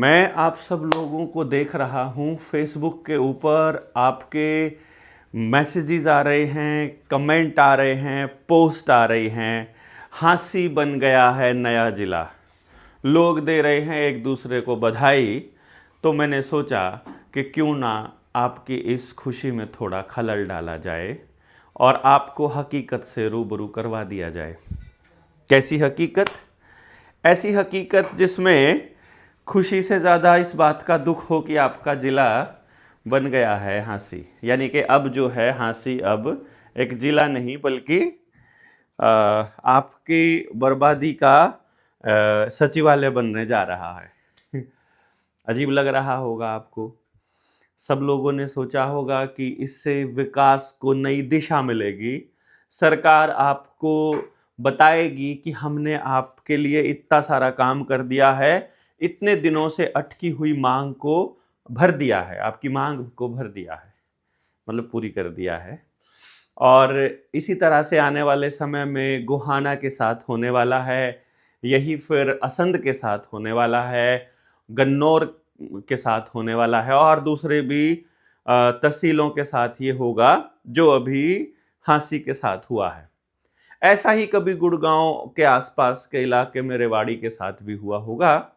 मैं आप सब लोगों को देख रहा हूँ फेसबुक के ऊपर आपके मैसेजेस आ रहे हैं, कमेंट आ रहे हैं, पोस्ट आ रही हैं। हांसी बन गया है नया जिला, लोग दे रहे हैं एक दूसरे को बधाई। तो मैंने सोचा कि क्यों ना आपकी इस खुशी में थोड़ा खलल डाला जाए और आपको हकीकत से रूबरू करवा दिया जाए। कैसी हकीकत? ऐसी हकीकत जिसमें खुशी से ज़्यादा इस बात का दुख हो कि आपका ज़िला बन गया है हांसी। यानी कि अब जो है हांसी अब एक ज़िला नहीं बल्कि आपकी बर्बादी का सचिवालय बनने जा रहा है। अजीब लग रहा होगा आपको। सब लोगों ने सोचा होगा कि इससे विकास को नई दिशा मिलेगी। सरकार आपको बताएगी कि हमने आपके लिए इतना सारा काम कर दिया है, इतने दिनों से अटकी हुई मांग को भर दिया है, आपकी मांग को भर दिया है, मतलब पूरी कर दिया है। और इसी तरह से आने वाले समय में गोहाना के साथ होने वाला है, यही फिर असंध के साथ होने वाला है, गन्नौर के साथ होने वाला है और दूसरे भी तहसीलों के साथ ये होगा जो अभी हांसी के साथ हुआ है। ऐसा ही कभी गुड़गांव के आसपास के इलाके में रेवाड़ी के साथ भी हुआ होगा,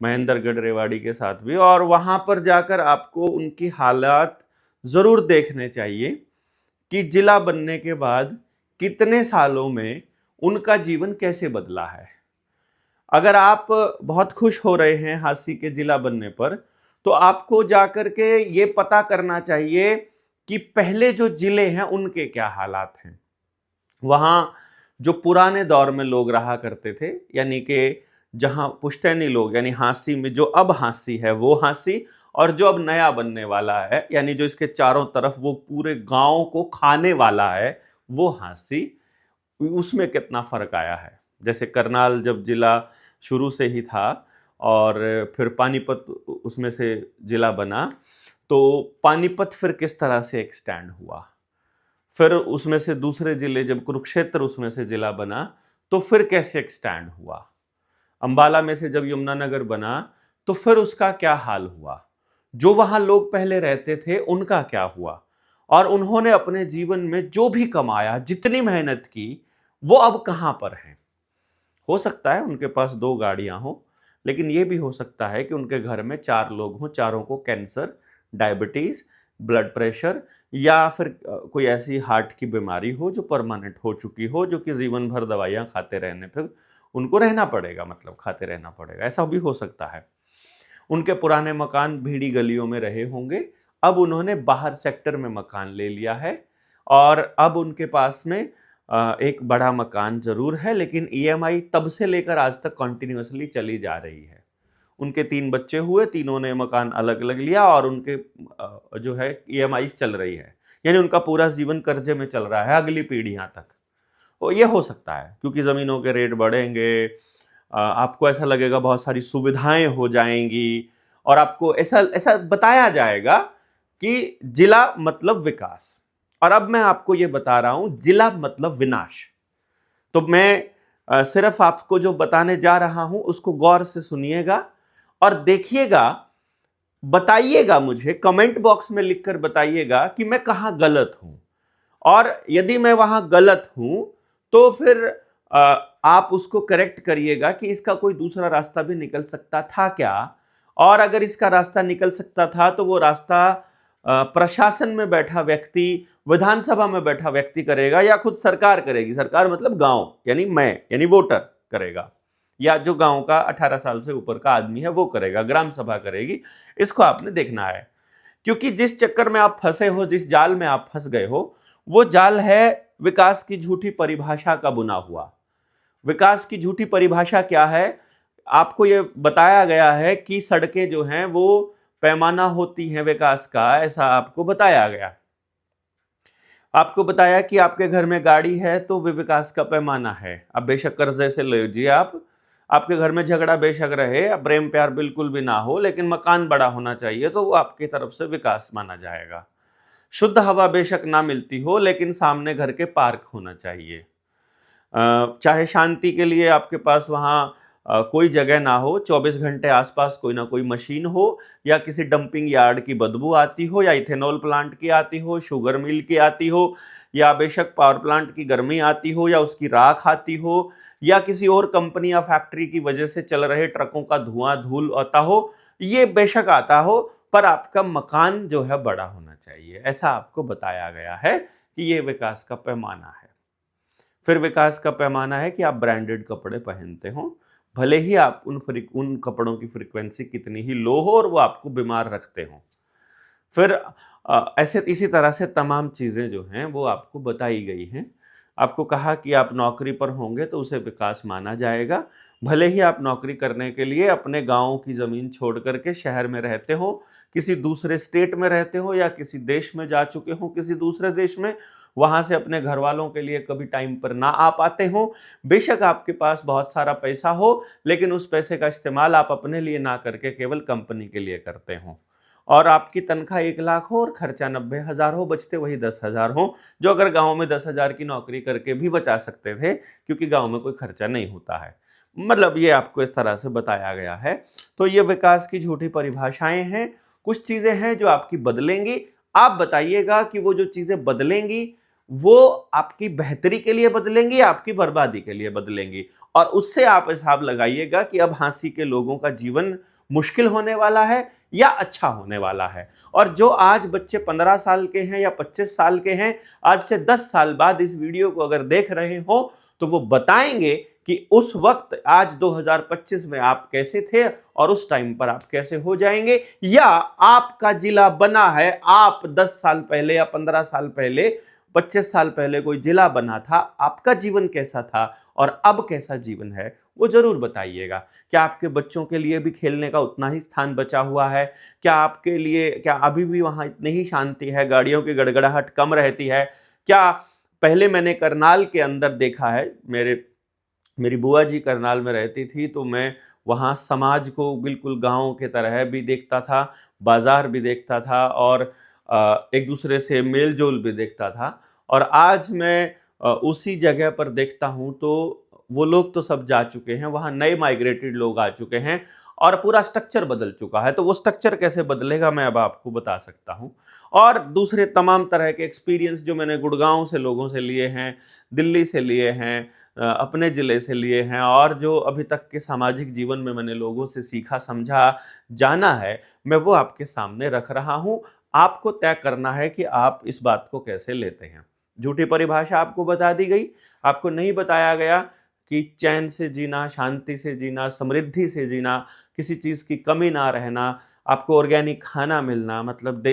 महेंद्रगढ़ रेवाड़ी के साथ भी। और वहां पर जाकर आपको उनकी हालात जरूर देखने चाहिए कि जिला बनने के बाद कितने सालों में उनका जीवन कैसे बदला है। अगर आप बहुत खुश हो रहे हैं हांसी के जिला बनने पर, तो आपको जाकर के ये पता करना चाहिए कि पहले जो जिले हैं उनके क्या हालात हैं। वहां जो पुराने दौर में लोग रहा करते थे, यानी कि जहां पुश्तैनी लोग, यानी हांसी में जो अब हांसी है वो हांसी, और जो अब नया बनने वाला है, यानी जो इसके चारों तरफ वो पूरे गांव को खाने वाला है, वो हांसी, उसमें कितना फर्क आया है। जैसे करनाल जब जिला शुरू से ही था और फिर पानीपत उसमें से जिला बना, तो पानीपत फिर किस तरह से एक्सटैंड हुआ, फिर उसमें से दूसरे जिले जब कुरुक्षेत्र उसमें से जिला बना तो फिर कैसे एक्सटैंड हुआ, अंबाला में से जब यमुनानगर बना तो फिर उसका क्या हाल हुआ, जो वहां लोग पहले रहते थे उनका क्या हुआ, और उन्होंने अपने जीवन में जो भी कमाया, जितनी मेहनत की, वो अब कहां पर है। हो सकता है उनके पास 2 गाड़ियां हो, लेकिन यह भी हो सकता है कि उनके घर में 4 लोग हों, चारों को कैंसर, डायबिटीज, ब्लड प्रेशर या फिर कोई ऐसी हार्ट की बीमारी हो जो परमानेंट हो चुकी हो, जो कि जीवन भर दवाइयां खाते रहने पर उनको रहना पड़ेगा, मतलब खाते रहना पड़ेगा। ऐसा भी हो सकता है। उनके पुराने मकान भीड़ी गलियों में रहे होंगे, अब उन्होंने बाहर सेक्टर में मकान ले लिया है और अब उनके पास में एक बड़ा मकान जरूर है, लेकिन ईएमआई तब से लेकर आज तक कंटिन्यूअसली चली जा रही है। उनके 3 बच्चे हुए, तीनों ने मकान अलग अलग लिया और उनके जो है ईएमआई चल रही है, यानी उनका पूरा जीवन कर्जे में चल रहा है अगली पीढ़ियां तक। तो ये हो सकता है क्योंकि जमीनों के रेट बढ़ेंगे, आपको ऐसा लगेगा बहुत सारी सुविधाएं हो जाएंगी और आपको ऐसा ऐसा बताया जाएगा कि जिला मतलब विकास। और अब मैं आपको ये बता रहा हूं जिला मतलब विनाश। तो मैं सिर्फ आपको जो बताने जा रहा हूं उसको गौर से सुनिएगा और देखिएगा, बताइएगा, मुझे कमेंट बॉक्स में लिखकर बताइएगा कि मैं कहां गलत हूं, और यदि मैं वहां गलत हूं तो फिर आप उसको करेक्ट करिएगा कि इसका कोई दूसरा रास्ता भी निकल सकता था क्या, और अगर इसका रास्ता निकल सकता था तो वो रास्ता प्रशासन में बैठा व्यक्ति, विधानसभा में बैठा व्यक्ति करेगा या खुद सरकार करेगी। सरकार मतलब गांव, यानी मैं, यानी वोटर करेगा, या जो गांव का 18 साल से ऊपर का आदमी है वो करेगा, ग्राम सभा करेगी। इसको आपने देखना है, क्योंकि जिस चक्कर में आप फंसे हो, जिस जाल में आप फंस गए हो, वो जाल है विकास की झूठी परिभाषा का बुना हुआ। विकास की झूठी परिभाषा क्या है? आपको यह बताया गया है कि सड़कें जो हैं वो पैमाना होती हैं विकास का, ऐसा आपको बताया गया। आपको बताया कि आपके घर में गाड़ी है तो वे विकास का पैमाना है। अब बेशक कर्जे से ले लीजिए आप, आपके घर में झगड़ा बेशक रहे, प्रेम प्यार बिल्कुल भी ना हो, लेकिन मकान बड़ा होना चाहिए तो वो आपकी तरफ से विकास माना जाएगा। शुद्ध हवा बेशक ना मिलती हो, लेकिन सामने घर के पार्क होना चाहिए। चाहे शांति के लिए आपके पास वहाँ कोई जगह ना हो, 24 घंटे आसपास कोई ना कोई मशीन हो, या किसी डंपिंग यार्ड की बदबू आती हो, या इथेनॉल प्लांट की आती हो, शुगर मिल की आती हो, या बेशक पावर प्लांट की गर्मी आती हो, या उसकी राख आती हो, या किसी और कंपनी या फैक्ट्री की वजह से चल रहे ट्रकों का धुआं धूल आता हो, ये बेशक आता हो, पर आपका मकान जो है बड़ा होना चाहिए, ऐसा आपको बताया गया है कि ये विकास का पैमाना है। फिर विकास का पैमाना है कि आप ब्रांडेड कपड़े पहनते हो, भले ही आप उन कपड़ों की फ्रीक्वेंसी कितनी ही लो हो और वो आपको बीमार रखते हो। फिर ऐसे इसी तरह से तमाम चीज़ें जो हैं वो आपको बताई गई हैं। आपको कहा कि आप नौकरी पर होंगे तो उसे विकास माना जाएगा, भले ही आप नौकरी करने के लिए अपने गाँव की ज़मीन छोड़ कर के शहर में रहते हो, किसी दूसरे स्टेट में रहते हो, या किसी देश में जा चुके हो, किसी दूसरे देश में, वहाँ से अपने घर वालों के लिए कभी टाइम पर ना आ पाते हो। बेशक आपके पास बहुत सारा पैसा हो, लेकिन उस पैसे का इस्तेमाल आप अपने लिए ना करके केवल कंपनी के लिए करते हो, और आपकी तनख्वाह 1 लाख हो और खर्चा 90,000 हो, बचते वही 10,000 हो, जो अगर गाँव में 10,000 की नौकरी करके भी बचा सकते थे, क्योंकि गाँव में कोई खर्चा नहीं होता है। मतलब ये आपको इस तरह से बताया गया है। तो ये विकास की झूठी परिभाषाएँ हैं। कुछ चीज़ें हैं जो आपकी बदलेंगी। आप बताइएगा कि वो जो चीज़ें बदलेंगी, वो आपकी बेहतरी के लिए बदलेंगी या आपकी बर्बादी के लिए बदलेंगी, और उससे आप हिसाब लगाइएगा कि अब हाँसी के लोगों का जीवन मुश्किल होने वाला है या अच्छा होने वाला है। और जो आज बच्चे 15 साल के हैं या 25 साल के हैं, आज से 10 साल बाद इस वीडियो को अगर देख रहे हो तो वो बताएंगे कि उस वक्त आज 2025 में आप कैसे थे और उस टाइम पर आप कैसे हो जाएंगे, या आपका जिला बना है, आप 10 साल पहले या 15 साल पहले, 25 साल पहले कोई जिला बना था, आपका जीवन कैसा था और अब कैसा जीवन है, वो जरूर बताइएगा। क्या आपके बच्चों के लिए भी खेलने का उतना ही स्थान बचा हुआ है? क्या आपके लिए, क्या अभी भी वहां इतनी ही शांति है, गाड़ियों की गड़गड़ाहट कम रहती है? क्या पहले मैंने करनाल के अंदर देखा है, मेरी बुआ जी करनाल में रहती थी, तो मैं वहाँ समाज को बिल्कुल गाँव के तरह भी देखता था, बाजार भी देखता था, और एक दूसरे से मेल जोल भी देखता था। और आज मैं उसी जगह पर देखता हूँ तो वो लोग तो सब जा चुके हैं, वहाँ नए माइग्रेटेड लोग आ चुके हैं और पूरा स्ट्रक्चर बदल चुका है। तो वो स्ट्रक्चर कैसे बदलेगा मैं अब आपको बता सकता हूँ। और दूसरे तमाम तरह के एक्सपीरियंस जो मैंने गुड़गांव से लोगों से लिए हैं, दिल्ली से लिए हैं, अपने ज़िले से लिए हैं, और जो अभी तक के सामाजिक जीवन में मैंने लोगों से सीखा, समझा, जाना है, मैं वो आपके सामने रख रहा हूँ। आपको तय करना है कि आप इस बात को कैसे लेते हैं। झूठी परिभाषा आपको बता दी गई, आपको नहीं बताया गया कि चैन से जीना, शांति से जीना, समृद्धि से जीना, किसी चीज़ की कमी ना रहना, आपको ऑर्गेनिक खाना मिलना, मतलब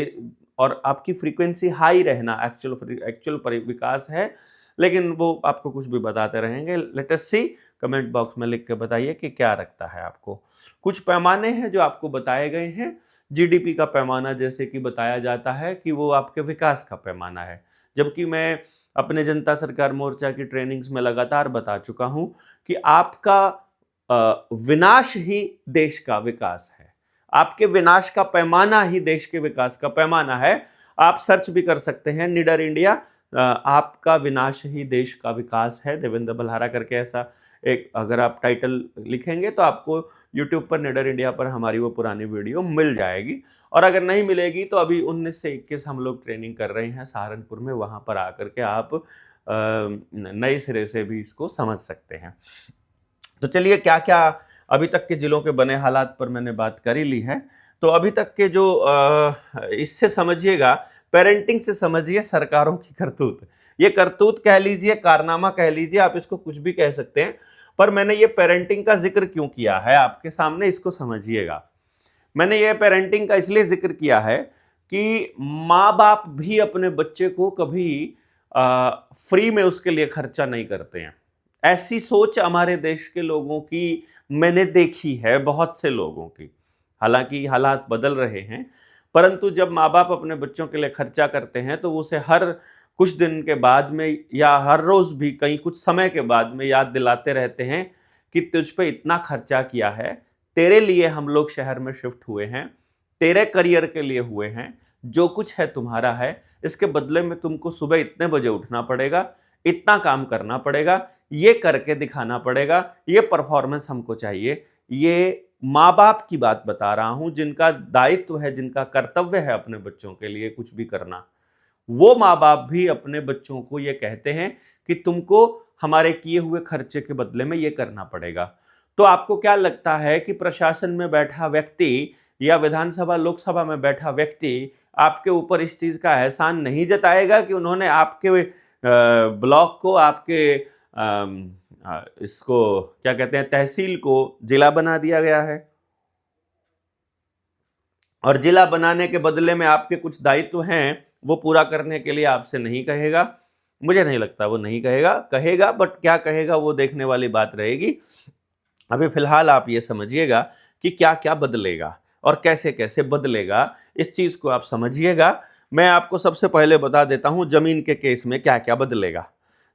और आपकी फ्रीक्वेंसी हाई रहना, एक्चुअल विकास है। लेकिन वो आपको कुछ भी बताते रहेंगे। लेट अस सी, कमेंट बॉक्स में लिख के बताइए कि क्या रखता है आपको। कुछ पैमाने हैं जो आपको बताए गए हैं। जीडीपी का पैमाना जैसे कि बताया जाता है कि वो आपके विकास का पैमाना है, जबकि मैं अपने जनता सरकार मोर्चा की ट्रेनिंग्स में लगातार बता चुका हूं कि आपका विनाश ही देश का विकास है। आपके विनाश का पैमाना ही देश के विकास का पैमाना है। आप सर्च भी कर सकते हैं, निडर इंडिया, आपका विनाश ही देश का विकास है, देवेंद्र बल्हारा करके ऐसा एक अगर आप टाइटल लिखेंगे तो आपको यूट्यूब पर निडर इंडिया पर हमारी वो पुरानी वीडियो मिल जाएगी। और अगर नहीं मिलेगी तो अभी 19 से 21 हम लोग ट्रेनिंग कर रहे हैं सहारनपुर में, वहाँ पर आकर के आप नए सिरे से भी इसको समझ सकते हैं। तो चलिए, क्या क्या अभी तक के जिलों के बने हालात पर मैंने बात कर ही ली है। तो अभी तक के जो इससे समझिएगा, पेरेंटिंग से समझिए सरकारों की करतूत। ये करतूत कह लीजिए, कारनामा कह लीजिए, आप इसको कुछ भी कह सकते हैं, पर मैंने ये पेरेंटिंग का जिक्र क्यों किया है आपके सामने, इसको समझिएगा। मैंने ये पेरेंटिंग का इसलिए जिक्र किया है कि माँ बाप भी अपने बच्चे को कभी फ्री में उसके लिए खर्चा नहीं करते हैं। ऐसी सोच हमारे देश के लोगों की मैंने देखी है, बहुत से लोगों की। हालांकि हालात बदल रहे हैं, परंतु जब माँ बाप अपने बच्चों के लिए खर्चा करते हैं तो उसे हर कुछ दिन के बाद में या हर रोज भी कहीं कुछ समय के बाद में याद दिलाते रहते हैं कि तुझ पे इतना खर्चा किया है, तेरे लिए हम लोग शहर में शिफ्ट हुए हैं, तेरे करियर के लिए हुए हैं, जो कुछ है तुम्हारा है, इसके बदले में तुमको सुबह इतने बजे उठना पड़ेगा, इतना काम करना पड़ेगा, ये करके दिखाना पड़ेगा, ये परफॉर्मेंस हमको चाहिए। ये माँ बाप की बात बता रहा हूं, जिनका दायित्व है, जिनका कर्तव्य है अपने बच्चों के लिए कुछ भी करना। वो माँ बाप भी अपने बच्चों को ये कहते हैं कि तुमको हमारे किए हुए खर्चे के बदले में ये करना पड़ेगा। तो आपको क्या लगता है कि प्रशासन में बैठा व्यक्ति या विधानसभा लोकसभा में बैठा व्यक्ति आपके ऊपर इस चीज का एहसान नहीं जताएगा कि उन्होंने आपके ब्लॉक को, आपके इसको क्या कहते हैं, तहसील को जिला बना दिया गया है, और जिला बनाने के बदले में आपके कुछ दायित्व हैं वो पूरा करने के लिए आपसे नहीं कहेगा? मुझे नहीं लगता वो नहीं कहेगा, कहेगा, बट क्या कहेगा वो देखने वाली बात रहेगी। अभी फिलहाल आप ये समझिएगा कि क्या क्या बदलेगा और कैसे कैसे बदलेगा, इस चीज को आप समझिएगा। मैं आपको सबसे पहले बता देता हूं जमीन के केस में क्या क्या बदलेगा।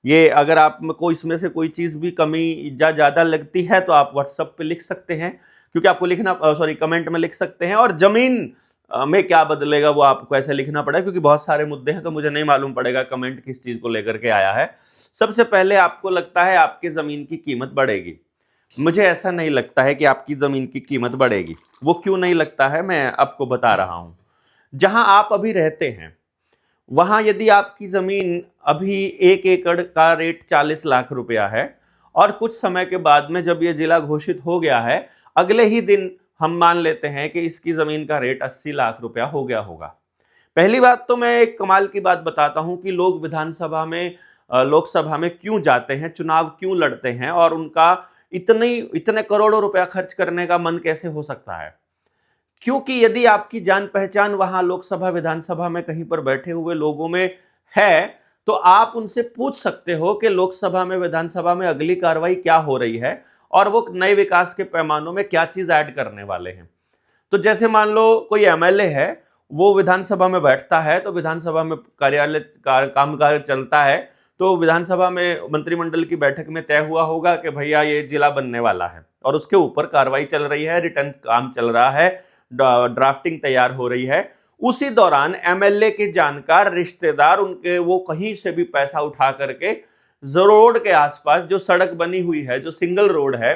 ये अगर आप को इसमें से कोई चीज भी कमी या ज्यादा लगती है तो आप व्हाट्सएप पे लिख सकते हैं, क्योंकि आपको लिखना, सॉरी, कमेंट में लिख सकते हैं। और जमीन में क्या बदलेगा वो आपको ऐसे लिखना पड़ेगा, क्योंकि बहुत सारे मुद्दे हैं तो मुझे नहीं मालूम पड़ेगा कमेंट किस चीज को लेकर के आया है। सबसे पहले आपको लगता है आपकी जमीन की कीमत बढ़ेगी। मुझे ऐसा नहीं लगता है कि आपकी जमीन की कीमत बढ़ेगी। वो क्यों नहीं लगता है मैं आपको बता रहा हूं। जहां आप अभी रहते हैं वहां यदि आपकी जमीन अभी 1 एकड़ का रेट 40 लाख रुपया है, और कुछ समय के बाद में जब यह जिला घोषित हो गया है, अगले ही दिन हम मान लेते हैं कि इसकी जमीन का रेट 80 लाख रुपया हो गया होगा। पहली बात तो मैं एक कमाल की बात बताता हूं कि लोग विधानसभा में, लोकसभा में क्यों जाते हैं, चुनाव क्यों लड़ते हैं, और उनका इतने करोड़ों रुपया खर्च करने का मन कैसे हो सकता है। क्योंकि यदि आपकी जान पहचान वहां लोकसभा विधानसभा में कहीं पर बैठे हुए लोगों में है, तो आप उनसे पूछ सकते हो कि लोकसभा में, विधानसभा में अगली कार्रवाई क्या हो रही है और वो नए विकास के पैमानों में क्या चीज ऐड करने वाले हैं। तो जैसे मान लो कोई एमएलए है, वो विधानसभा में बैठता है तो विधानसभा में कार्यालय कामकाज चलता है, तो विधानसभा में मंत्रिमंडल की बैठक में तय हुआ होगा कि भैया ये जिला बनने वाला है, और उसके ऊपर कार्रवाई चल रही है, रिटर्न काम चल रहा है, ड्राफ्टिंग तैयार हो रही है। उसी दौरान एमएलए के जानकार रिश्तेदार उनके, वो कहीं से भी पैसा उठा करके रोड के आसपास जो सड़क बनी हुई है, जो सिंगल रोड है,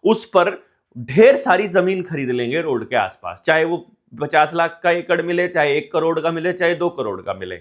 उस पर ढेर सारी जमीन खरीद लेंगे रोड के आसपास, चाहे वो 50 लाख का एकड़ मिले, चाहे 1 करोड़ का मिले, चाहे 2 करोड़ का मिले।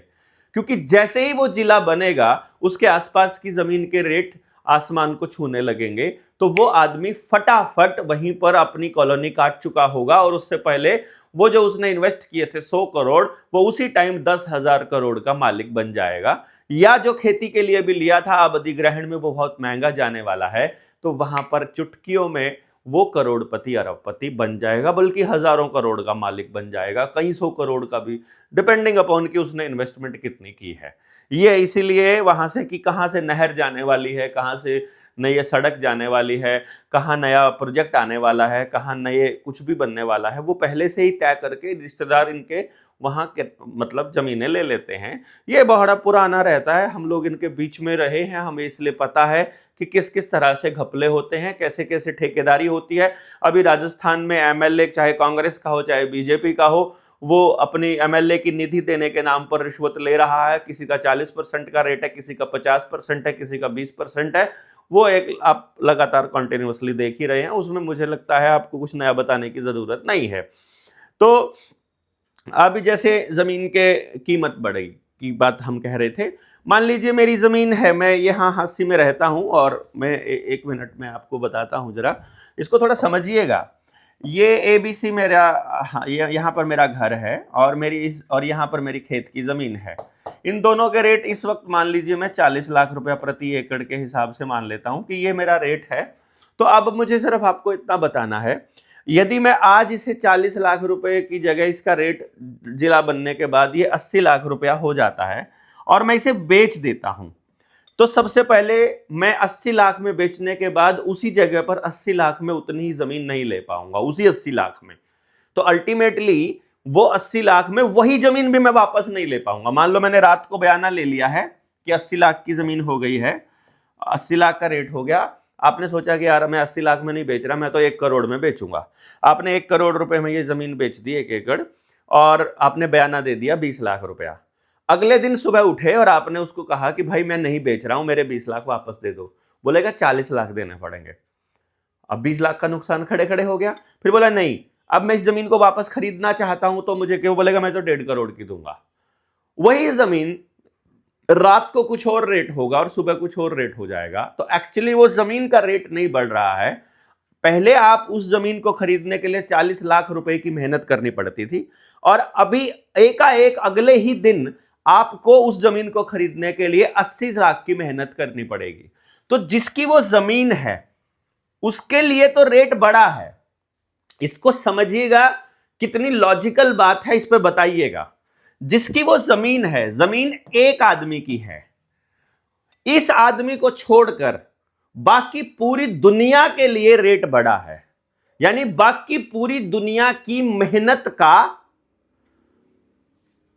क्योंकि जैसे ही वो जिला बनेगा उसके आसपास की जमीन के रेट आसमान को छूने लगेंगे, तो वो आदमी फटाफट वहीं पर अपनी कॉलोनी काट चुका होगा, और उससे पहले वो जो उसने इन्वेस्ट किए थे 100 करोड़, वो उसी टाइम 10,000 करोड़ का मालिक बन जाएगा। या जो खेती के लिए भी लिया था, अब अधिग्रहण में वो बहुत महंगा जाने वाला है, तो वहां पर चुटकियों में वो करोड़पति, अरबपति बन जाएगा, बल्कि हजारों करोड़ का मालिक बन जाएगा, कई 100 करोड़ का भी, डिपेंडिंग अपॉन कि उसने इन्वेस्टमेंट कितनी की है। ये इसीलिए वहां से कि कहां से नहर जाने वाली है, कहां से नई सड़क जाने वाली है, कहाँ नया प्रोजेक्ट आने वाला है, कहाँ नए कुछ भी बनने वाला है, वो पहले से ही तय करके रिश्तेदार इनके वहां के मतलब जमीनें ले लेते हैं। ये बड़ा पुराना रहता है, हम लोग इनके बीच में रहे हैं, हमें इसलिए पता है कि किस किस तरह से घपले होते हैं, कैसे कैसे ठेकेदारी होती है। अभी राजस्थान में एमएलए, चाहे कांग्रेस का हो चाहे बीजेपी का हो, वो अपनी एमएलए की निधि देने के नाम पर रिश्वत ले रहा है। किसी का 40% का रेट है, किसी का 50% है, किसी का 20% है। वो एक आप लगातार कंटिन्यूअसली देख ही रहे हैं, उसमें मुझे लगता है आपको कुछ नया बताने की जरूरत नहीं है। तो अभी जैसे जमीन के कीमत बढ़ेगी की बात हम कह रहे थे, मान लीजिए मेरी जमीन है, मैं यहाँ हांसी में रहता हूँ, और मैं 1 मिनट में आपको बताता हूँ, जरा इसको थोड़ा समझिएगा। ये एबीसी मेरा, यहाँ पर मेरा घर है, और और यहाँ पर मेरी खेत की जमीन है। इन दोनों के रेट इस वक्त मान लीजिए मैं 40 लाख रुपया प्रति एकड़ के हिसाब से मान लेता हूं कि ये मेरा रेट है। तो अब मुझे सिर्फ आपको इतना बताना है, यदि मैं आज इसे 40 लाख रुपए की जगह इसका रेट जिला बनने के बाद ये 80 लाख रुपया हो जाता है, और मैं इसे बेच देता हूं, तो सबसे पहले मैं 80 लाख में बेचने के बाद उसी जगह पर 80 लाख में उतनी ही जमीन नहीं ले पाऊंगा, उसी 80 लाख में। तो अल्टीमेटली वो 80 लाख में वही जमीन भी मैं वापस नहीं ले पाऊंगा। मान लो मैंने रात को बयाना ले लिया है कि 80 लाख की जमीन हो गई है, 80 लाख का रेट हो गया। आपने सोचा कि यार मैं 80 लाख में नहीं बेच रहा, मैं तो 1 करोड़ में बेचूंगा। आपने 1 करोड़ रुपए में ये जमीन बेच दी, 1 एकड़, और आपने बयाना दे दिया 20 लाख रुपया। अगले दिन सुबह उठे और आपने उसको कहा कि भाई मैं नहीं बेच रहा हूं, मेरे 20 लाख वापस दे दो, बोलेगा 40 लाख देने पड़ेंगे। अब 20 लाख का नुकसान खड़े खड़े हो गया। फिर बोला नहीं, अब मैं इस जमीन को वापस खरीदना चाहता हूं तो मुझे क्यों, बोलेगा मैं तो 1.5 करोड़ की दूंगा। वही जमीन रात को कुछ और रेट होगा और सुबह कुछ और रेट हो जाएगा। तो एक्चुअली वो जमीन का रेट नहीं बढ़ रहा है। पहले आप उस जमीन को खरीदने के लिए 40 लाख रुपए की मेहनत करनी पड़ती थी, और अभी एकाएक अगले ही दिन आपको उस जमीन को खरीदने के लिए 80 लाख की मेहनत करनी पड़ेगी। तो जिसकी वो जमीन है उसके लिए तो रेट बढ़ा है। इसको समझिएगा, कितनी लॉजिकल बात है, इस पे बताइएगा। जिसकी वो जमीन है, जमीन एक आदमी की है, इस आदमी को छोड़कर बाकी पूरी दुनिया के लिए रेट बढ़ा है। यानी बाकी पूरी दुनिया की मेहनत का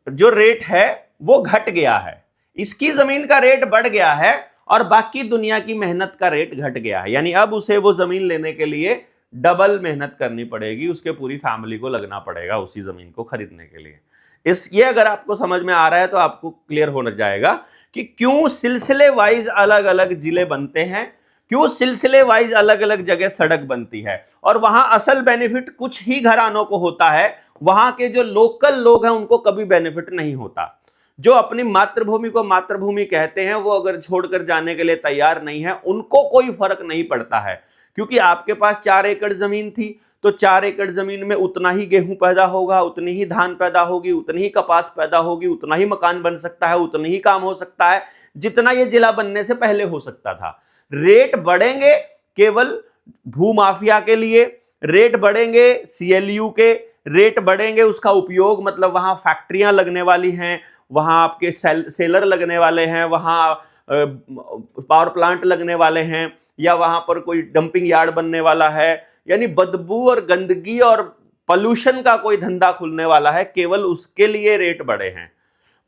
जो रेट है वो घट गया है। इसकी जमीन का रेट बढ़ गया है और बाकी दुनिया की मेहनत का रेट घट गया है। यानी अब उसे वो जमीन लेने के लिए डबल मेहनत करनी पड़ेगी, उसके पूरी फैमिली को लगना पड़ेगा उसी जमीन को खरीदने के लिए। ये अगर आपको समझ में आ रहा है तो आपको क्लियर होना जाएगा कि क्यों सिलसिले वाइज अलग अलग जिले बनते हैं, क्यों सिलसिले वाइज अलग अलग जगह सड़क बनती है। और वहां असल बेनिफिट कुछ ही घरानों को होता है, वहां के जो लोकल लोग हैं उनको कभी बेनिफिट नहीं होता। जो अपनी मातृभूमि को मातृभूमि कहते हैं वो अगर छोड़कर जाने के लिए तैयार नहीं है, उनको कोई फर्क नहीं पड़ता है। क्योंकि आपके पास 4 एकड़ जमीन थी तो 4 एकड़ जमीन में उतना ही गेहूं पैदा होगा, उतनी ही धान पैदा होगी, उतनी ही कपास पैदा होगी, उतना ही मकान बन सकता है, उतनी ही काम हो सकता है जितना यह जिला बनने से पहले हो सकता था। रेट बढ़ेंगे केवल भूमाफिया के लिए, रेट बढ़ेंगे सीएलयू के, रेट बढ़ेंगे उसका उपयोग, मतलब वहां फैक्ट्रियां लगने वाली हैं, वहां आपके सेलर लगने वाले हैं, वहां पावर प्लांट लगने वाले हैं, या वहां पर कोई डंपिंग यार्ड बनने वाला है। यानी बदबू और गंदगी और पॉल्यूशन का कोई धंधा खुलने वाला है, केवल उसके लिए रेट बढ़े हैं।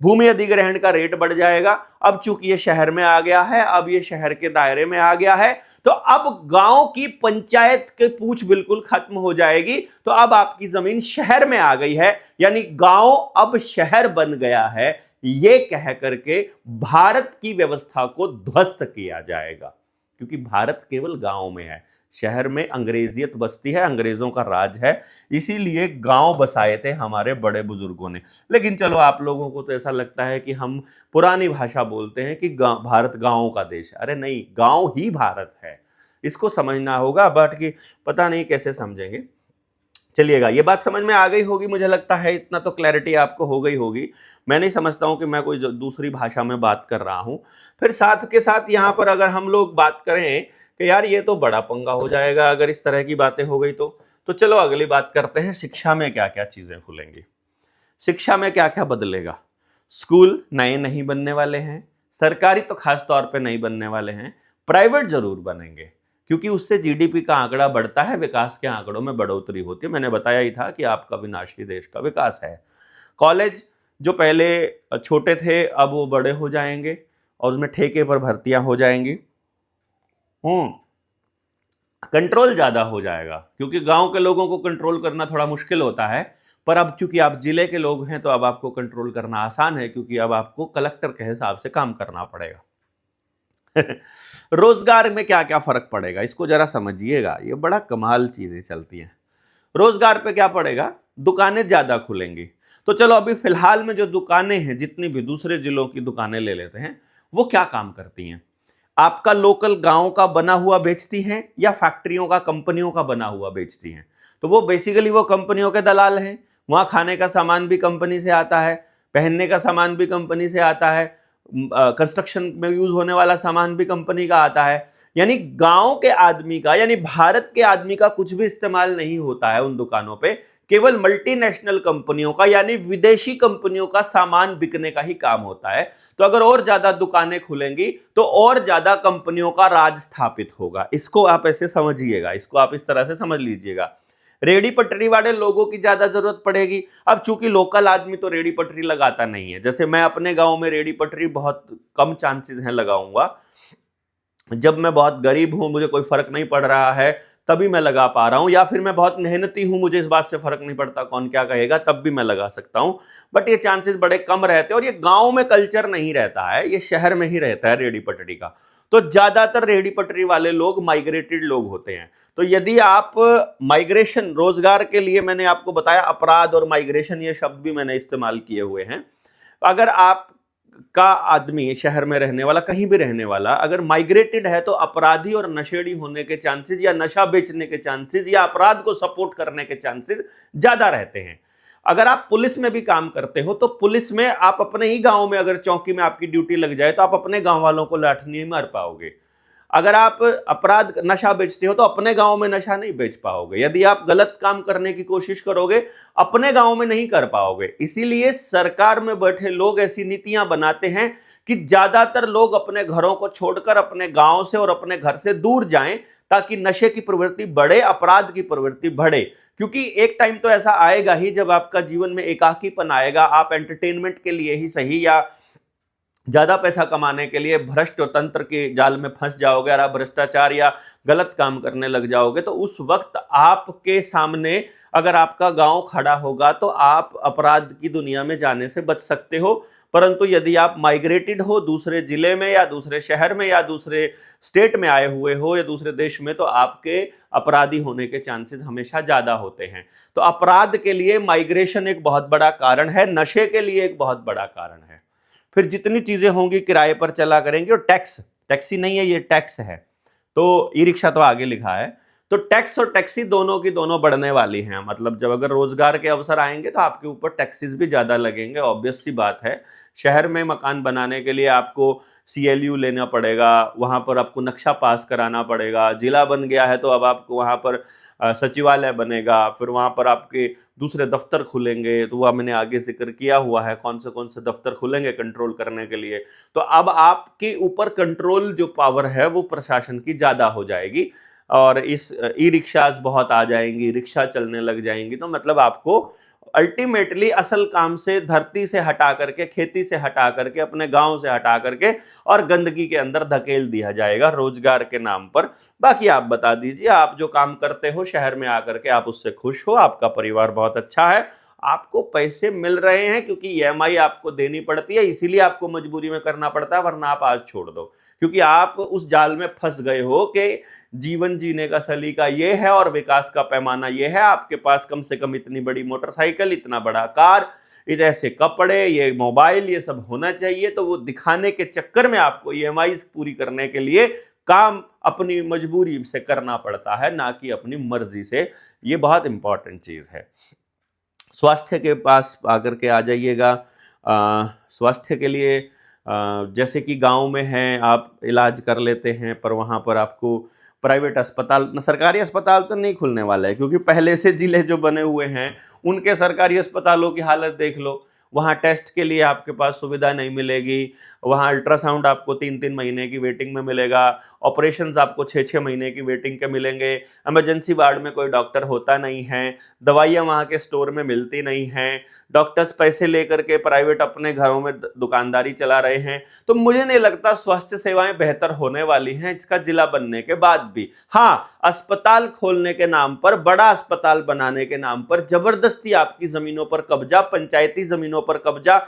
भूमि अधिग्रहण का रेट बढ़ जाएगा। अब चूंकि ये शहर में आ गया है, अब ये शहर के दायरे में आ गया है, तो अब गांव की पंचायत के पूछ बिल्कुल खत्म हो जाएगी। तो अब आपकी जमीन शहर में आ गई है, यानी गांव अब शहर बन गया है। ये कह करके भारत की व्यवस्था को ध्वस्त किया जाएगा, क्योंकि भारत केवल गांव में है, शहर में अंग्रेजियत बसती है, अंग्रेजों का राज है, इसीलिए गांव बसाए थे हमारे बड़े बुजुर्गों ने। लेकिन चलो, आप लोगों को तो ऐसा लगता है कि हम पुरानी भाषा बोलते हैं कि भारत गांवों का देश है। अरे नहीं, गांव ही भारत है, इसको समझना होगा। बट कि पता नहीं कैसे समझेंगे। चलिएगा, ये बात समझ में आ गई होगी, मुझे लगता है इतना तो क्लैरिटी आपको हो गई होगी। मैं नहीं समझता हूं कि मैं कोई दूसरी भाषा में बात कर रहा हूं। फिर साथ के साथ यहां पर अगर हम लोग बात करें कि यार ये तो बड़ा पंगा हो जाएगा अगर इस तरह की बातें हो गई तो चलो अगली बात करते हैं, शिक्षा में क्या क्या चीजें खुलेंगी, शिक्षा में क्या क्या बदलेगा। स्कूल नए नहीं बनने वाले हैं, सरकारी तो खास तौर पे नहीं बनने वाले हैं, प्राइवेट जरूर बनेंगे, क्योंकि उससे जीडीपी का आंकड़ा बढ़ता है, विकास के आंकड़ों में बढ़ोतरी होती है। मैंने बताया ही था कि आपका विनाशी देश का विकास है। कॉलेज जो पहले छोटे थे अब वो बड़े हो जाएंगे और उसमें ठेके पर भर्तियां हो जाएंगी। कंट्रोल ज्यादा हो जाएगा, क्योंकि गांव के लोगों को कंट्रोल करना थोड़ा मुश्किल होता है, पर अब क्योंकि आप जिले के लोग हैं तो अब आपको कंट्रोल करना आसान है, क्योंकि अब आपको कलेक्टर के हिसाब से काम करना पड़ेगा। रोजगार में क्या क्या फर्क पड़ेगा, इसको जरा समझिएगा, ये बड़ा कमाल चीजें चलती हैं। रोजगार पे क्या पड़ेगा, दुकानें ज्यादा खुलेंगी। तो चलो अभी फिलहाल में जो दुकानें हैं, जितनी भी दूसरे जिलों की दुकानें ले लेते हैं, वो क्या काम करती हैं, आपका लोकल गांव का बना हुआ बेचती हैं या फैक्ट्रियों का, कंपनियों का बना हुआ बेचती हैं। तो वो बेसिकली वो कंपनियों के दलाल हैं। वहां खाने का सामान भी कंपनी से आता है, पहनने का सामान भी कंपनी से आता है, कंस्ट्रक्शन में यूज होने वाला सामान भी कंपनी का आता है। यानी गांव के आदमी का, यानी भारत के आदमी का कुछ भी इस्तेमाल नहीं होता है उन दुकानों पे, केवल मल्टीनेशनल कंपनियों का यानी विदेशी कंपनियों का सामान बिकने का ही काम होता है। तो अगर और ज्यादा दुकानें खुलेंगी तो और ज्यादा कंपनियों का राज स्थापित होगा। इसको आप ऐसे समझिएगा, इसको आप इस तरह से समझ लीजिएगा। रेडी पटरी वाले लोगों की ज्यादा जरूरत पड़ेगी। अब चूंकि लोकल आदमी तो रेडी पटरी लगाता नहीं है, जैसे मैं अपने गांव में रेडी पटरी बहुत कम चांसेस हैं लगाऊंगा। जब मैं बहुत गरीब हूं, मुझे कोई फर्क नहीं पड़ रहा है, तभी मैं लगा पा रहा हूं, या फिर मैं बहुत मेहनती हूं, मुझे इस बात से फर्क नहीं पड़ता कौन क्या कहेगा, तब भी मैं लगा सकता हूं। बट ये चांसेस बड़े कम रहते हैं, और ये गांव में कल्चर नहीं रहता है, ये शहर में ही रहता है रेहड़ी पटरी का। तो ज्यादातर रेहड़ी पटरी वाले लोग माइग्रेटेड लोग होते हैं। तो यदि आप माइग्रेशन, रोजगार के लिए, मैंने आपको बताया अपराध और माइग्रेशन ये शब्द भी मैंने इस्तेमाल किए हुए हैं। अगर आप का आदमी शहर में रहने वाला, कहीं भी रहने वाला, अगर माइग्रेटेड है तो अपराधी और नशेड़ी होने के चांसेस, या नशा बेचने के चांसेस, या अपराध को सपोर्ट करने के चांसेस ज्यादा रहते हैं। अगर आप पुलिस में भी काम करते हो तो पुलिस में आप अपने ही गांव में, अगर चौकी में आपकी ड्यूटी लग जाए तो आप अपने गांव वालों को लाठी नहीं मार पाओगे। अगर आप अपराध, नशा बेचते हो तो अपने गांव में नशा नहीं बेच पाओगे। यदि आप गलत काम करने की कोशिश करोगे अपने गांव में नहीं कर पाओगे। इसीलिए सरकार में बैठे लोग ऐसी नीतियां बनाते हैं कि ज्यादातर लोग अपने घरों को छोड़कर अपने गांव से और अपने घर से दूर जाएं, ताकि नशे की प्रवृत्ति बढ़े, अपराध की प्रवृत्ति बढ़े। क्योंकि एक टाइम तो ऐसा आएगा ही जब आपका जीवन में एकाकीपन आएगा, आप एंटरटेनमेंट के लिए ही सही या ज्यादा पैसा कमाने के लिए भ्रष्ट तंत्र के जाल में फंस जाओगे, और आप भ्रष्टाचार या गलत काम करने लग जाओगे, तो उस वक्त आपके सामने अगर आपका गांव खड़ा होगा तो आप अपराध की दुनिया में जाने से बच सकते हो। परंतु यदि आप माइग्रेटेड हो, दूसरे जिले में या दूसरे शहर में या दूसरे स्टेट में आए हुए हो या दूसरे देश में, तो आपके अपराधी होने के चांसेस हमेशा ज्यादा होते हैं। तो अपराध के लिए माइग्रेशन एक बहुत बड़ा कारण है, नशे के लिए एक बहुत बड़ा कारण है। फिर जितनी चीजें होंगी किराए पर चला करेंगे, और टैक्स, टैक्सी नहीं है ये, टैक्स है। तो ई रिक्शा तो आगे लिखा है। तो टैक्स और टैक्सी दोनों की दोनों बढ़ने वाली हैं। मतलब जब अगर रोजगार के अवसर आएंगे तो आपके ऊपर टैक्सेस भी ज्यादा लगेंगे, ऑब्वियस सी बात है। शहर में मकान बनाने के लिए आपको CLU लेना पड़ेगा, वहां पर आपको नक्शा पास कराना पड़ेगा। जिला बन गया है तो अब आपको वहां पर सचिवालय बनेगा, फिर वहां पर आपके दूसरे दफ्तर खुलेंगे। तो वह मैंने आगे जिक्र किया हुआ है कौन से दफ्तर खुलेंगे कंट्रोल करने के लिए। तो अब आपके ऊपर कंट्रोल जो पावर है वो प्रशासन की ज्यादा हो जाएगी, और इस ई रिक्शाज बहुत आ जाएंगी, रिक्शा चलने लग जाएंगी। तो मतलब आपको अल्टीमेटली असल काम से, धरती से हटा करके, खेती से हटा करके, अपने गांव से हटा करके और गंदगी के अंदर धकेल दिया जाएगा रोजगार के नाम पर। बाकी आप बता दीजिए, आप जो काम करते हो शहर में आकर के, आप उससे खुश हो, आपका परिवार बहुत अच्छा है, आपको पैसे मिल रहे हैं, क्योंकि EMI आपको देनी पड़ती है, इसीलिए आपको मजबूरी में करना पड़ता है, वरना आप आज छोड़ दो। क्योंकि आप उस जाल में फंस गए हो कि जीवन जीने का सलीका ये है और विकास का पैमाना ये है। आपके पास कम से कम इतनी बड़ी मोटरसाइकिल, इतना बड़ा कार, ऐसे कपड़े, ये मोबाइल, ये सब होना चाहिए। तो वो दिखाने के चक्कर में आपको EMI पूरी करने के लिए काम अपनी मजबूरी से करना पड़ता है, ना कि अपनी मर्जी से। ये बहुत इंपॉर्टेंट चीज है। स्वास्थ्य के पास आकर के आ जाइएगा। स्वास्थ्य के लिए जैसे कि गांव में है, आप इलाज कर लेते हैं, पर वहां पर आपको प्राइवेट अस्पताल, सरकारी अस्पताल तो नहीं खुलने वाला है, क्योंकि पहले से जिले जो बने हुए हैं उनके सरकारी अस्पतालों की हालत देख लो। वहाँ टेस्ट के लिए आपके पास सुविधा नहीं मिलेगी, वहाँ अल्ट्रासाउंड आपको 3-3 महीने की वेटिंग में मिलेगा, ऑपरेशंस आपको 6-6 महीने की वेटिंग के मिलेंगे, इमरजेंसी वार्ड में कोई डॉक्टर होता नहीं है, दवाइयाँ वहाँ के स्टोर में मिलती नहीं हैं, डॉक्टर्स पैसे लेकर के प्राइवेट अपने घरों में दुकानदारी चला रहे हैं। तो मुझे नहीं लगता स्वास्थ्य सेवाएं बेहतर होने वाली हैं इसका जिला बनने के बाद भी। हाँ, अस्पताल खोलने के नाम पर, बड़ा अस्पताल बनाने के नाम पर जबरदस्ती आपकी जमीनों पर कब्जा, पंचायती जमीनों पर कब्जा,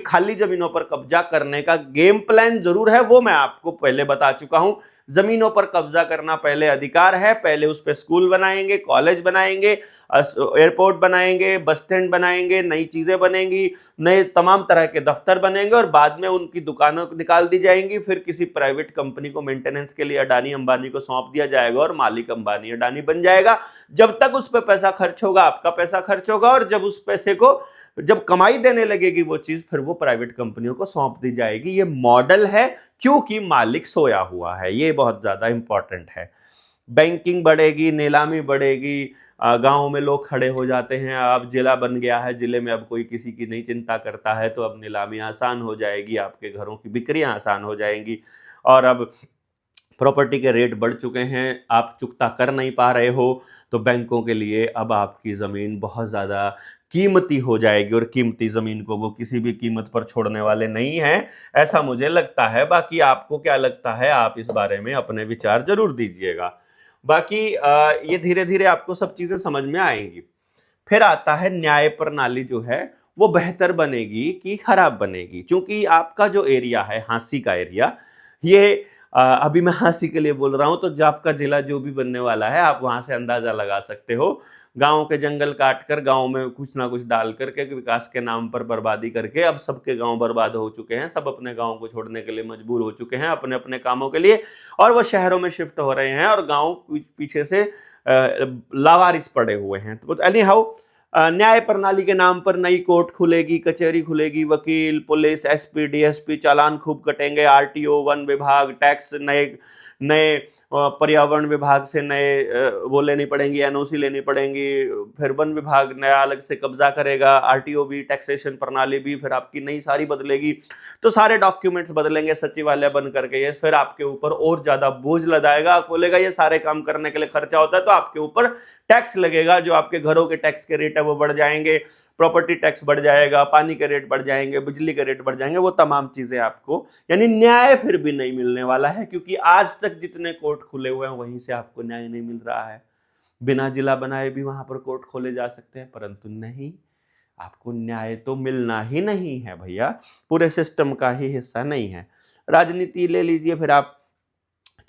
खाली जमीनों पर कब्जा करने का गेम प्लान जरूर है, वो मैं आपको पहले बता चुका हूं। जमीनों पर कब्जा करना पहले अधिकार है, पहले उस पर स्कूल बनाएंगे, कॉलेज बनाएंगे, एयरपोर्ट बनाएंगे, बस स्टैंड बनाएंगे, नई चीजें बनेंगी, नए तमाम तरह के दफ्तर बनेंगे, और बाद में उनकी दुकानों को निकाल दी जाएंगी। फिर किसी प्राइवेट कंपनी को मेंटेनेंस के लिए अडानी अंबानी को सौंप दिया जाएगा, और मालिक अंबानी अडानी बन जाएगा। जब तक उस पर पैसा खर्च होगा, आपका पैसा खर्च होगा, और जब उस पैसे को, जब कमाई देने लगेगी वो चीज, फिर वो प्राइवेट कंपनियों को सौंप दी जाएगी। ये मॉडल है, क्योंकि मालिक सोया हुआ है। ये बहुत ज्यादा इंपॉर्टेंट है। बैंकिंग बढ़ेगी, नीलामी बढ़ेगी, गांव में लोग खड़े हो जाते हैं। अब जिला बन गया है, जिले में अब कोई किसी की नहीं चिंता करता है, तो अब नीलामी आसान हो जाएगी, आपके घरों की बिक्रियां आसान हो जाएंगी। और अब प्रॉपर्टी के रेट बढ़ चुके हैं, आप चुकता कर नहीं पा रहे हो, तो बैंकों के लिए अब आपकी ज़मीन बहुत ज़्यादा कीमती हो जाएगी, और कीमती ज़मीन को वो किसी भी कीमत पर छोड़ने वाले नहीं हैं, ऐसा मुझे लगता है। बाकी आपको क्या लगता है, आप इस बारे में अपने विचार जरूर दीजिएगा। बाकी ये धीरे धीरे आपको सब चीजें समझ में आएंगी। फिर आता है न्याय प्रणाली जो है वो बेहतर बनेगी कि खराब बनेगी, क्योंकि आपका जो एरिया है हांसी का एरिया, ये अभी मैं हांसी के लिए बोल रहा हूं, तो जो आपका जिला जो भी बनने वाला है आप वहां से अंदाजा लगा सकते हो। गांव के जंगल काट कर गांव में कुछ ना कुछ डाल करके विकास के नाम पर बर्बादी करके अब सबके गांव बर्बाद हो चुके हैं, सब अपने गांव को छोड़ने के लिए मजबूर हो चुके हैं अपने अपने कामों के लिए, और वो शहरों में शिफ्ट हो रहे हैं और गांव पीछे से लावारिस पड़े हुए हैं। तो एनी हाउ न्याय प्रणाली के नाम पर नई कोर्ट खुलेगी, कचहरी खुलेगी, वकील, पुलिस, एसपी, डीएसपी, चालान खूब कटेंगे, आरटीओ, वन विभाग, टैक्स नए नए पर्यावरण विभाग से नए वो लेनी पड़ेंगी, एनओसी लेनी पड़ेंगी, फिर वन विभाग नया अलग से कब्जा करेगा, आरटीओ भी, टैक्सेशन प्रणाली भी फिर आपकी नई सारी बदलेगी, तो सारे डॉक्यूमेंट्स बदलेंगे सचिवालय बन करके, ये फिर आपके ऊपर और ज्यादा बोझ लदाएगा, बोलेगा ये सारे काम करने के लिए खर्चा होता है तो आपके ऊपर टैक्स लगेगा, जो आपके घरों के टैक्स के रेट है वो बढ़ जाएंगे, प्रॉपर्टी टैक्स बढ़ जाएगा, पानी के रेट बढ़ जाएंगे, बिजली के रेट बढ़ जाएंगे, वो तमाम चीजें आपको, यानी न्याय फिर भी नहीं मिलने वाला है, क्योंकि आज तक जितने कोर्ट खुले हुए हैं वहीं से आपको न्याय नहीं मिल रहा है। बिना जिला बनाए भी वहां पर कोर्ट खोले जा सकते हैं, परंतु नहीं, आपको न्याय तो मिलना ही नहीं है भैया, पूरे सिस्टम का ही हिस्सा नहीं है। राजनीति ले लीजिए फिर आप,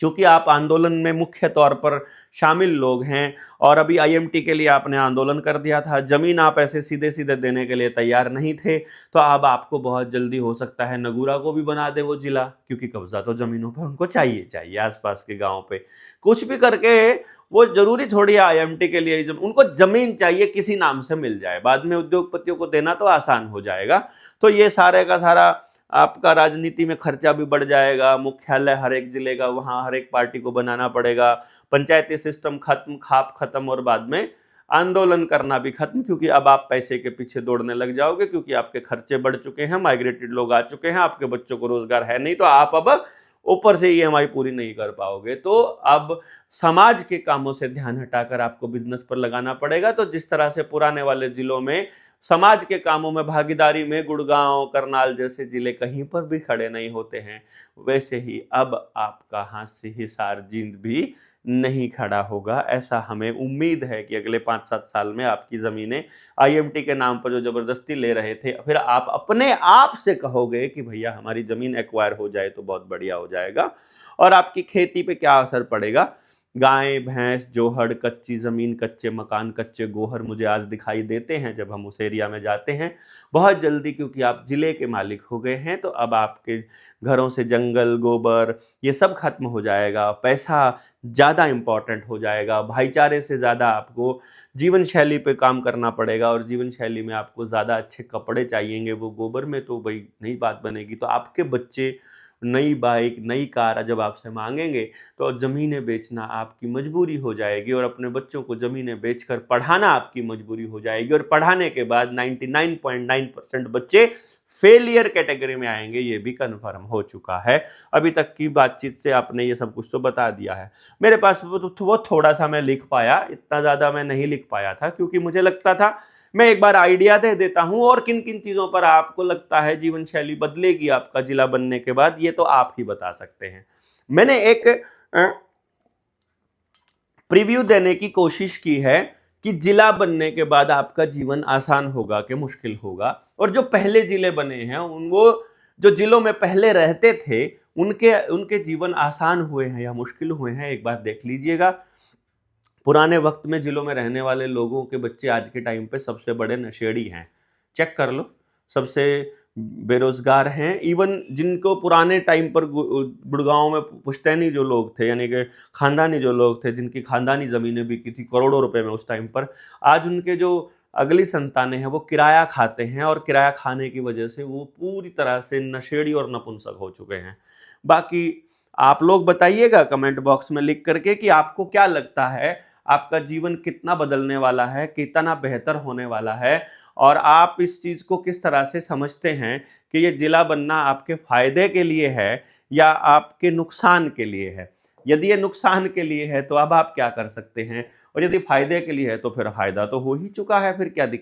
चूंकि आप आंदोलन में मुख्य तौर पर शामिल लोग हैं और अभी आईएमटी के लिए आपने आंदोलन कर दिया था, जमीन आप ऐसे सीधे सीधे देने के लिए तैयार नहीं थे, तो अब आपको बहुत जल्दी हो सकता है नगूरा को भी बना दे वो जिला, क्योंकि कब्जा तो जमीनों पर उनको चाहिए चाहिए, आसपास के गांव पे कुछ भी करके, वो जरूरी थोड़ी आईएमटी के लिए उनको जमीन चाहिए किसी नाम से मिल जाए, बाद में उद्योगपतियों को देना तो आसान हो जाएगा। तो ये सारे का सारा आपका राजनीति में खर्चा भी बढ़ जाएगा, मुख्यालय हर एक जिले का वहां हर एक पार्टी को बनाना पड़ेगा, पंचायती सिस्टम खत्म, खाप खत्म, और बाद में आंदोलन करना भी खत्म, क्योंकि अब आप पैसे के पीछे दौड़ने लग जाओगे, क्योंकि आपके खर्चे बढ़ चुके हैं, माइग्रेटेड लोग आ चुके हैं, आपके बच्चों को रोजगार है नहीं, तो आप अब ऊपर से ईएमआई पूरी नहीं कर पाओगे, तो अब समाज के कामों से ध्यान हटाकर आपको बिजनेस पर लगाना पड़ेगा। तो जिस तरह से पुराने वाले जिलों में समाज के कामों में भागीदारी में गुड़गांव, करनाल जैसे जिले कहीं पर भी खड़े नहीं होते हैं, वैसे ही अब आपका हांसी, हिसार, जींद भी नहीं खड़ा होगा। ऐसा हमें उम्मीद है कि अगले 5-7 साल में आपकी जमीनें आईएमटी के नाम पर जो जबरदस्ती ले रहे थे, फिर आप अपने आप से कहोगे कि भैया हमारी जमीन एक्वायर हो जाए तो बहुत बढ़िया हो जाएगा। और आपकी खेती पे क्या असर पड़ेगा, गाय, भैंस, जोहड़, कच्ची जमीन, कच्चे मकान, कच्चे गोहर मुझे आज दिखाई देते हैं जब हम उस एरिया में जाते हैं बहुत जल्दी, क्योंकि आप जिले के मालिक हो गए हैं, तो अब आपके घरों से जंगल, गोबर, ये सब खत्म हो जाएगा, पैसा ज़्यादा इंपॉर्टेंट हो जाएगा, भाईचारे से ज़्यादा आपको जीवन शैली पे काम करना पड़ेगा, और जीवन शैली में आपको ज़्यादा अच्छे कपड़े चाहिएंगे, वो गोबर में तो भाई नई बात बनेगी। तो आपके बच्चे नई बाइक, नई कार जब आपसे मांगेंगे, तो ज़मीनें बेचना आपकी मजबूरी हो जाएगी, और अपने बच्चों को ज़मीनें बेचकर पढ़ाना आपकी मजबूरी हो जाएगी, और पढ़ाने के बाद 99.9% बच्चे फेलियर कैटेगरी में आएंगे, ये भी कन्फर्म हो चुका है। अभी तक की बातचीत से आपने ये सब कुछ तो बता दिया है। मेरे पास वो थोड़ा सा मैं लिख पाया, इतना ज़्यादा मैं नहीं लिख पाया था, क्योंकि मुझे लगता था मैं एक बार आइडिया दे देता हूं, और किन किन चीजों पर आपको लगता है जीवन शैली बदलेगी आपका जिला बनने के बाद, ये तो आप ही बता सकते हैं। मैंने एक प्रीव्यू देने की कोशिश की है कि जिला बनने के बाद आपका जीवन आसान होगा कि मुश्किल होगा, और जो पहले जिले बने हैं वो जो जिलों में पहले रहते थे उनके जीवन आसान हुए हैं या मुश्किल हुए हैं, एक बार देख लीजिएगा। पुराने वक्त में जिलों में रहने वाले लोगों के बच्चे आज के टाइम पे सबसे बड़े नशेड़ी हैं, चेक कर लो, सबसे बेरोजगार हैं। इवन जिनको पुराने टाइम पर गुड़गांव में पुश्तैनी जो लोग थे, यानी कि खानदानी जो लोग थे, जिनकी खानदानी ज़मीनें बिकी थी करोड़ों रुपए में उस टाइम पर, आज उनके जो अगली संतानें हैं वो किराया खाते हैं, और किराया खाने की वजह से वो पूरी तरह से नशेड़ी और नपुंसक हो चुके हैं। बाकी आप लोग बताइएगा कमेंट बॉक्स में लिख करके कि आपको क्या लगता है, आपका जीवन कितना बदलने वाला है, कितना बेहतर होने वाला है, और आप इस चीज़ को किस तरह से समझते हैं कि ये जिला बनना आपके फायदे के लिए है या आपके नुकसान के लिए है। यदि ये नुकसान के लिए है तो अब आप क्या कर सकते हैं, और यदि फायदे के लिए है तो फिर फायदा तो हो ही चुका है, फिर क्या दिक्कत